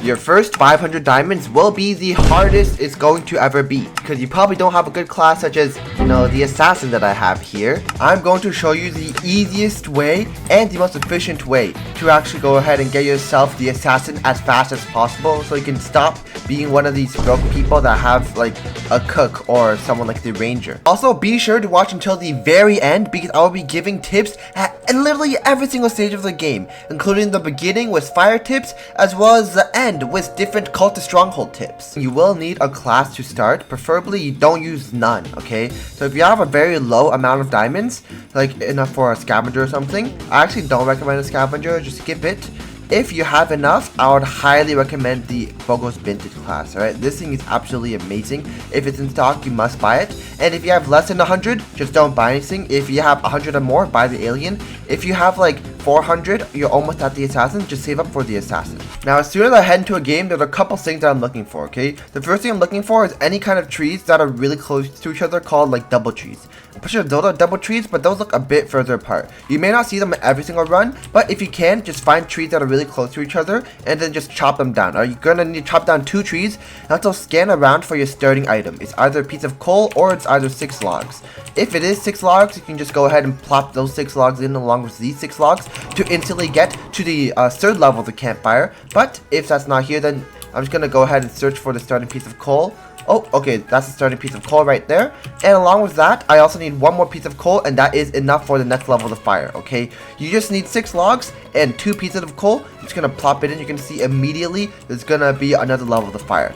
Your first 500 diamonds will be the hardest it's going to ever be, because you probably don't have a good class such as, the assassin that I have here. I'm going to show you the easiest way and the most efficient way to actually go ahead and get yourself the assassin as fast as possible, so you can stop being one of these broke people that have like a cook or someone like the ranger. Also, be sure to watch until the very end, because I will be giving tips at literally every single stage of the game, including the beginning with fire tips as well as the end with different Cultist Stronghold tips. You will need a class to start. Preferably you don't use none, okay? So if you have a very low amount of diamonds, like enough for a scavenger or something, I actually don't recommend a scavenger, just skip it. If you have enough, I would highly recommend the Bogo's Vintage class, alright? This thing is absolutely amazing. If it's in stock, you must buy it. And if you have less than 100, just don't buy anything. If you have 100 or more, buy the alien. If you have like 400, you're almost at the assassin, just save up for the assassin. Now, as soon as I head into a game, there's a couple things that I'm looking for, okay? The first thing I'm looking for is any kind of trees that are really close to each other called like double trees. I'm pretty sure those are double trees, but those look a bit further apart. You may not see them in every single run, but if you can, just find trees that are really close to each other and then just chop them down. Are you gonna need to chop down 2 trees? And also scan around for your starting item. It's either a piece of coal or it's either 6 logs. If it is 6 logs, you can just go ahead and plop those 6 logs in along with these 6 logs to instantly get to the 3rd level of the campfire. But if that's not here, then I'm just gonna go ahead and search for the starting piece of coal. Oh, okay, that's the starting piece of coal right there. And along with that, I also need 1 more piece of coal, and that is enough for the next level of the fire, okay? You just need 6 logs and 2 pieces of coal. I'm just gonna plop it in. You can see immediately there's gonna be another level of the fire.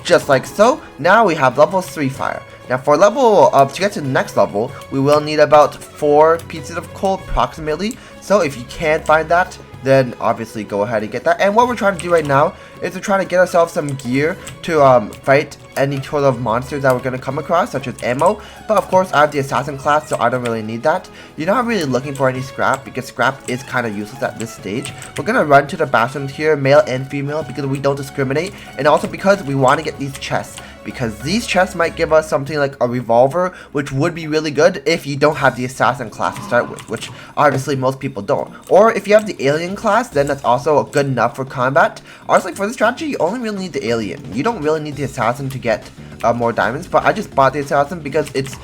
Just like so, now we have level 3 fire. Now for level, to get to the next level, we will need about 4 pieces of coal approximately. So if you can find that, then obviously go ahead and get that. And what we're trying to do right now is we're trying to get ourselves some gear to fight any sort of monsters that we're going to come across, such as ammo. But of course I have the assassin class, so I don't really need that. You're not really looking for any scrap, because scrap is kind of useless at this stage. We're going to run to the bathrooms here, male and female, because we don't discriminate, and also because we want to get these chests, because these chests might give us something like a revolver, which would be really good if you don't have the assassin class to start with, which obviously most people don't. Or if you have the alien class, then that's also good enough for combat. Honestly, for this strategy, you only really need the alien. You don't really need the assassin to get more diamonds, but I just bought the assassin because it's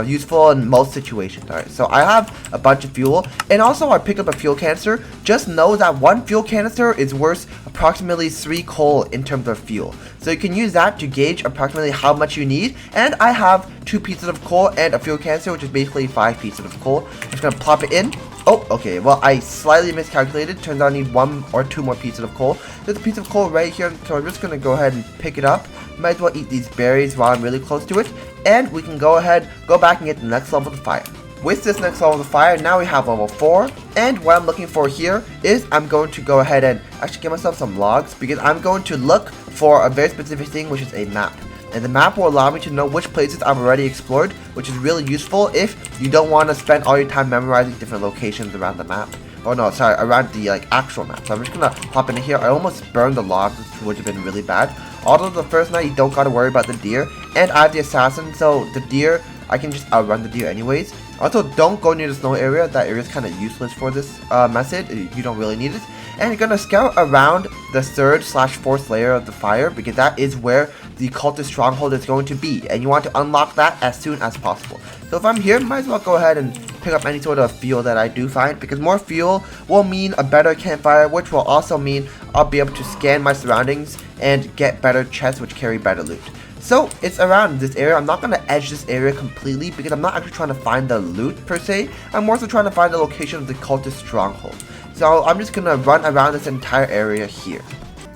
useful in most situations. Alright, so I have a bunch of fuel, and also I picked up a fuel canister. Just know that 1 fuel canister is worth approximately 3 coal in terms of fuel, so you can use that to gauge approximately how much you need. And I have 2 pieces of coal and a fuel canister, which is basically 5 pieces of coal. I'm just gonna plop it in. Oh, okay, well, I slightly miscalculated. Turns out I need 1 or 2 more pieces of coal. There's a piece of coal right here, so I'm just gonna go ahead and pick it up. Might as well eat these berries while I'm really close to it, and we can go back and get the next level of the fire. With this next level of the fire, now we have level 4, and what I'm looking for here is I'm going to go ahead and actually get myself some logs, because I'm going to look for a very specific thing, which is a map. And the map will allow me to know which places I've already explored, which is really useful if you don't want to spend all your time memorizing different locations around the map. Oh no, sorry, around the actual map. So I'm just gonna hop in here. I almost burned the logs, which would have been really bad. Although the first night you don't gotta worry about the deer, and I have the assassin, so the deer, I can just outrun the deer anyways. Also, don't go near the snow area. That area is kind of useless for this method. You don't really need it. And you're gonna scout around the 3rd/4th layer of the fire, because that is where the Cultist Stronghold is going to be, and you want to unlock that as soon as possible. So if I'm here, might as well go ahead and pick up any sort of fuel that I do find, because more fuel will mean a better campfire, which will also mean I'll be able to scan my surroundings and get better chests which carry better loot. So it's around this area. I'm not going to edge this area completely, because I'm not actually trying to find the loot per se. I'm more so trying to find the location of the Cultist Stronghold. So I'm just going to run around this entire area here.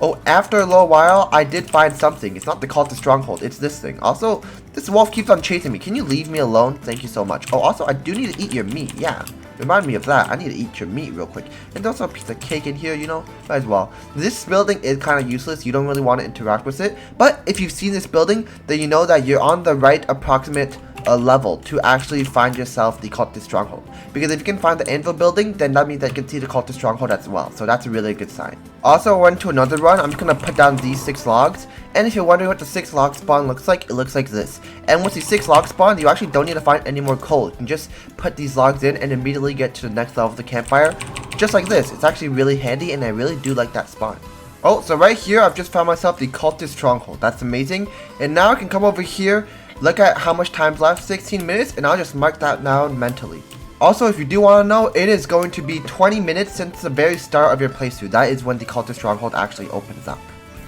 Oh, after a little while, I did find something. It's not the Cultist Stronghold, it's this thing. Also, this wolf keeps on chasing me. Can you leave me alone? Thank you so much. Oh, also, I do need to eat your meat. Yeah, remind me of that. I need to eat your meat real quick. And there's also a piece of cake in here, might as well. This building is kind of useless. You don't really want to interact with it. But if you've seen this building, then you know that you're on the right approximate level to actually find yourself the Cultist Stronghold. Because if you can find the anvil building, then that means that you can see the Cultist Stronghold as well. So that's a really good sign. Also, I went to another run. I'm just going to put down these 6 logs. And if you're wondering what the 6 log spawn looks like, it looks like this. And once these 6 logs spawn, you actually don't need to find any more coal. You can just put these logs in and immediately get to the next level of the campfire. Just like this. It's actually really handy, and I really do like that spawn. Oh, so right here, I've just found myself the Cultist Stronghold. That's amazing. And now I can come over here, look at how much time's left, 16 minutes, and I'll just mark that down mentally. Also, if you do want to know, it is going to be 20 minutes since the very start of your playthrough. That is when the Cultist Stronghold actually opens up.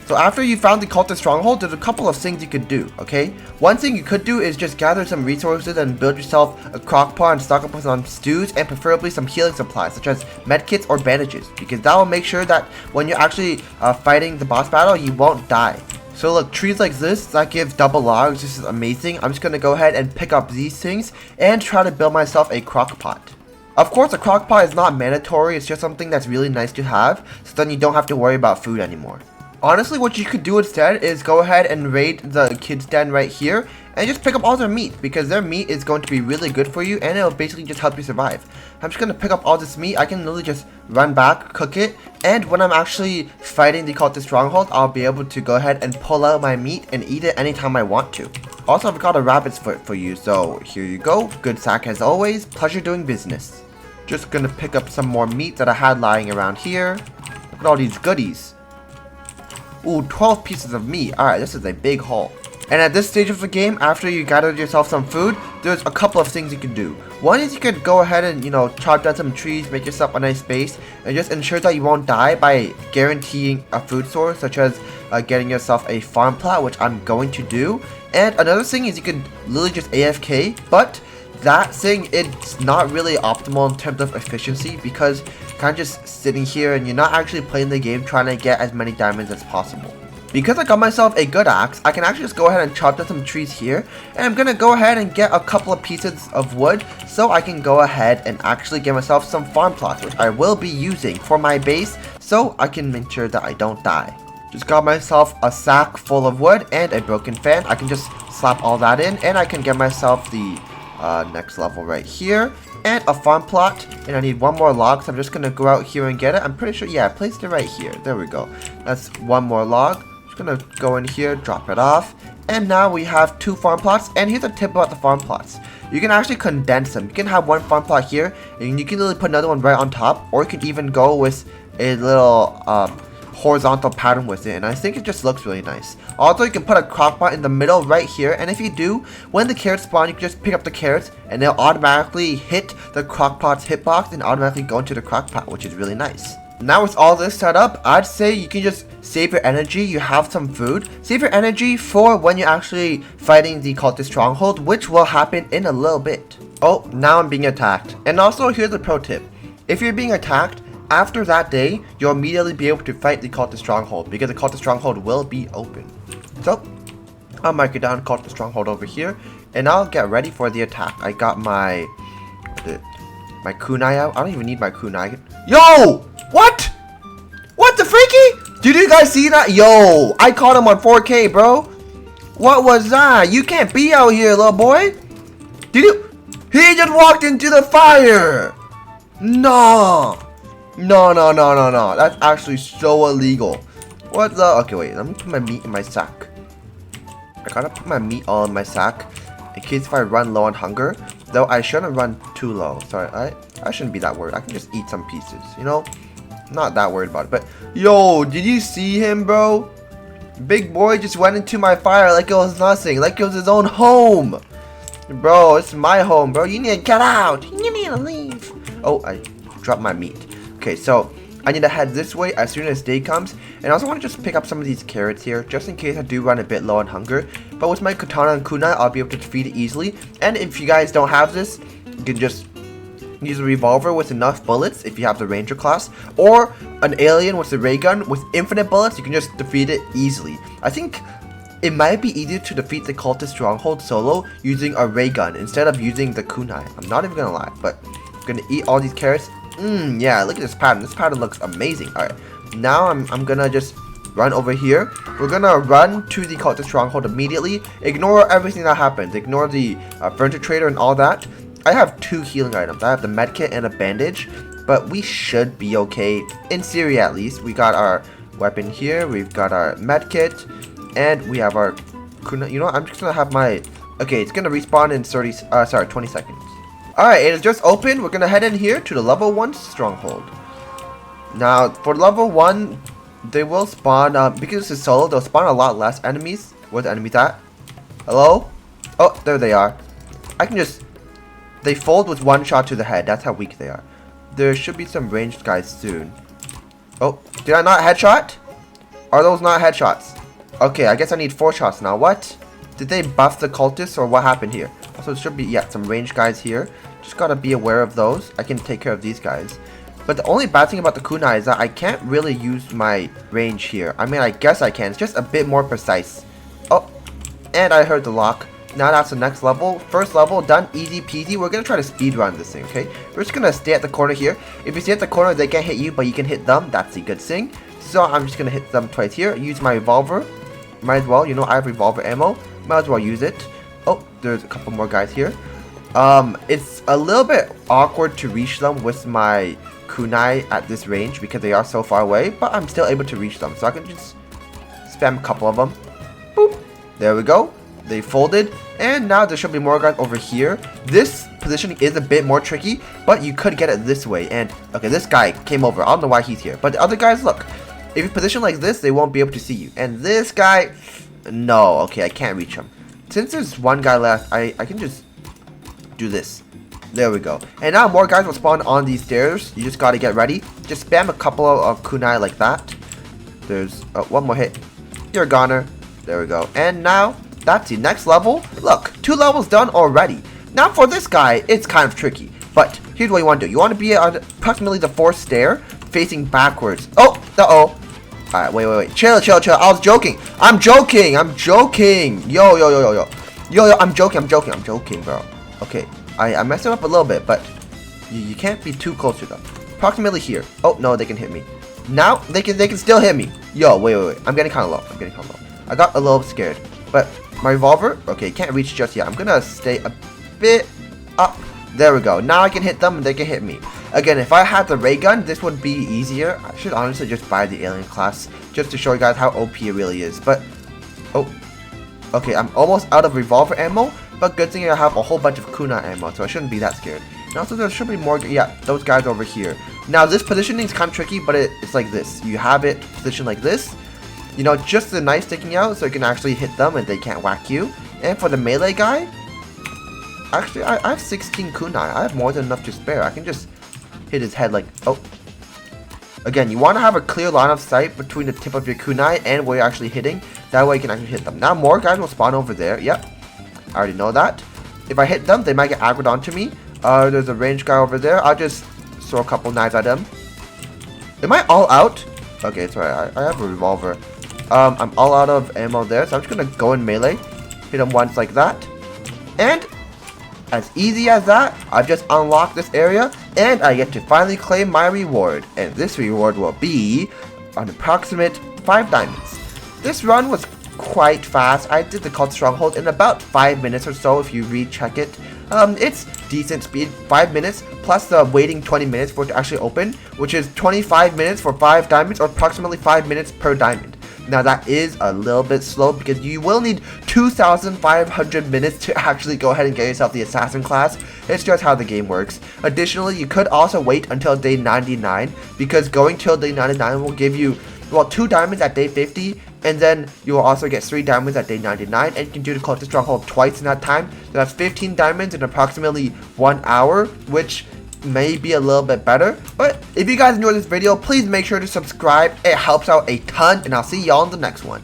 So after you found the Cultist Stronghold, there's a couple of things you could do, okay? One thing you could do is just gather some resources and build yourself a crock pot and stock up with some stews and preferably some healing supplies such as medkits or bandages, because that will make sure that when you're actually fighting the boss battle, you won't die. So look, trees like this, that gives double logs. This is amazing. I'm just going to go ahead and pick up these things and try to build myself a crock pot. Of course, a crock pot is not mandatory. It's just something that's really nice to have, so then you don't have to worry about food anymore. Honestly, what you could do instead is go ahead and raid the kids' den right here and just pick up all their meat, because their meat is going to be really good for you and it'll basically just help you survive. I'm just going to pick up all this meat. I can literally just run back, cook it, and when I'm actually fighting the Cultist Stronghold, I'll be able to go ahead and pull out my meat and eat it anytime I want to. Also, I've got a rabbit's foot for you, so here you go. Good sack as always. Pleasure doing business. Just going to pick up some more meat that I had lying around here. Look at all these goodies. Ooh, 12 pieces of meat. Alright, this is a big haul. And at this stage of the game, after you gathered yourself some food, there's a couple of things you can do. One is you could go ahead and, chop down some trees, make yourself a nice base, and just ensure that you won't die by guaranteeing a food source, such as getting yourself a farm plot, which I'm going to do. And another thing is you can literally just AFK, but that thing, it's not really optimal in terms of efficiency, because you're kind of just sitting here and you're not actually playing the game trying to get as many diamonds as possible. Because I got myself a good axe, I can actually just go ahead and chop down some trees here, and I'm gonna go ahead and get a couple of pieces of wood so I can go ahead and actually get myself some farm plots, which I will be using for my base so I can make sure that I don't die. Just got myself a sack full of wood and a broken fan. I can just slap all that in, and I can get myself the next level right here and a farm plot, and I need one more log, so I'm just gonna go out here and get it. I'm pretty sure, yeah, I placed it right here. There we go. That's one more log. Just gonna go in here, drop it off, and now we have 2 farm plots. And here's a tip about the farm plots: you can actually condense them. You can have one farm plot here and you can literally put another one right on top, or you can even go with a little horizontal pattern with it, and I think it just looks really nice. Also, you can put a crock pot in the middle right here, and if you do, when the carrots spawn, you can just pick up the carrots and they'll automatically hit the crock pot's hitbox and automatically go into the crock pot, which is really nice. Now with all this set up, I'd say you can just save your energy. You have some food. Save your energy for when you're actually fighting the Cultist Stronghold, which will happen in a little bit. Oh, now I'm being attacked. And also, here's a pro tip. If you're being attacked, after that day, you'll immediately be able to fight the Cultist Stronghold, because the Cultist Stronghold will be open. So, I'll mark it down, Cultist Stronghold over here, and I'll get ready for the attack. I got my kunai out. I don't even need my kunai. Yo! What? What the freaky? Did you guys see that? Yo, I caught him on 4K, bro. What was that? You can't be out here, little boy. Did you? He just walked into the fire. No. No. That's actually so illegal. What the? Okay, wait. Let me put my meat in my sack. I gotta put my meat all in my sack in case if I run low on hunger. Though I shouldn't run too low. Sorry, I shouldn't be that worried. I can just eat some pieces, Not that worried about it. But yo, did you see him, bro? Big boy just went into my fire like it was nothing, like it was his own home. Bro, it's my home, bro. You need to get out. You need to leave. Oh, I dropped my meat. Okay, so I need to head this way as soon as day comes. And I also want to just pick up some of these carrots here, just in case I do run a bit low on hunger. But with my katana and kunai, I'll be able to defeat it easily. And if you guys don't have this, you can just use a revolver with enough bullets if you have the ranger class, or an alien with a ray gun with infinite bullets. You can just defeat it easily. I think it might be easier to defeat the Cultist Stronghold solo using a ray gun instead of using the kunai. I'm not even gonna lie, but I'm gonna eat all these carrots. Yeah, look at this pattern. This pattern looks amazing. Alright, now I'm gonna just run over here. We're gonna run to the Cultist Stronghold immediately. Ignore everything that happens. Ignore the furniture trader and all that. I have 2 healing items. I have the medkit and a bandage, but we should be okay, in theory at least. We got our weapon here, we've got our medkit, and we have our kunai. You know what? I'm just gonna have my... Okay, it's gonna respawn in 20 seconds. Alright, it is just open. We're gonna head in here to the level 1 stronghold. Now, for level 1, they will spawn, because it's solo, they'll spawn a lot less enemies. Where the enemies at? Hello? Oh, there they are. I can just, they fold with one shot to the head. That's how weak they are. There should be some ranged guys soon. Oh, did I not headshot? Are those not headshots? Okay, I guess I need 4 shots now. What? Did they buff the cultists or what happened here? Also, it should be, yeah, some ranged guys here. Just gotta be aware of those. I can take care of these guys. But the only bad thing about the kunai is that I can't really use my range here. I mean, I guess I can. It's just a bit more precise. Oh, and I heard the lock. Now that's the next level. First level done, easy peasy. We're gonna try to speed run this thing, okay? We're just gonna stay at the corner here. If you stay at the corner, they can't hit you, but you can hit them. That's a good thing. So I'm just gonna hit them twice here. Use my revolver. Might as well, you know, I have revolver ammo. Might as well use it. Oh, there's a couple more guys here. It's a little bit awkward to reach them with my kunai at this range because they are so far away, but I'm still able to reach them. So I can just spam a couple of them. Boop. There we go. They folded, and now there should be more guys over here. This positioning is a bit more tricky, but you could get it this way. And okay, this guy came over. I don't know why he's here, but the other guys, look, if you position like this, they won't be able to see you. And this guy, no, okay, I can't reach him. Since there's one guy left, I can just do this. There we go. And now more guys will spawn on these stairs. You just gotta get ready. Just spam a couple of kunai like that. There's one more hit. You're a goner. There we go. And now that's the next level. Look, 2 levels done already. Now for this guy, it's kind of tricky. But here's what you want to do. You want to be on approximately the 4th stair, facing backwards. Oh, uh-oh. Alright, wait. Chill. I was joking. I'm joking. Yo. I'm joking, bro. Okay, I messed it up a little bit, but you can't be too close to them. Approximately here. Oh, no, they can hit me. Now, they can still hit me. Yo, wait. I'm getting kind of low. I got a little scared. But my revolver, okay, can't reach just yet. I'm gonna stay a bit up. There we go. Now I can hit them and they can hit me. Again, if I had the ray gun, this would be easier. I should honestly just buy the alien class just to show you guys how OP it really is. But, oh, okay, I'm almost out of revolver ammo. But good thing I have a whole bunch of kunai ammo, so I shouldn't be that scared. And also there should be more, yeah, those guys over here. Now this positioning is kind of tricky, but it's like this. You have it positioned like this. You know, just the knife sticking out so you can actually hit them and they can't whack you. And for the melee guy, actually I have 16 kunai. I have more than enough to spare. I can just hit his head like, oh. Again, you want to have a clear line of sight between the tip of your kunai and where you're actually hitting. That way you can actually hit them. Now more guys will spawn over there. Yep. I already know that. If I hit them, they might get aggroed onto me. There's a ranged guy over there. I'll just throw a couple knives at him. Am I all out? Okay, it's alright. I have a revolver. I'm all out of ammo there, so I'm just gonna go in melee. Hit him once like that. And as easy as that, I've just unlocked this area, and I get to finally claim my reward. And this reward will be an approximate 5 diamonds. This run was quite fast. I did the Cultist Stronghold in about 5 minutes or so if you recheck it. It's decent speed, 5 minutes, plus the waiting 20 minutes for it to actually open, which is 25 minutes for 5 diamonds, or approximately 5 minutes per diamond. Now that is a little bit slow because you will need 2,500 minutes to actually go ahead and get yourself the assassin class. It's just how the game works. Additionally, you could also wait until day 99 because going till day 99 will give you, well, 2 diamonds at day 50, and then you will also get 3 diamonds at day 99, and you can do the Cultist Stronghold twice in that time. So that's 15 diamonds in approximately 1 hour, which may be a little bit better. But if you guys enjoyed this video, please make sure to subscribe. It helps out a ton, and I'll see y'all in the next one.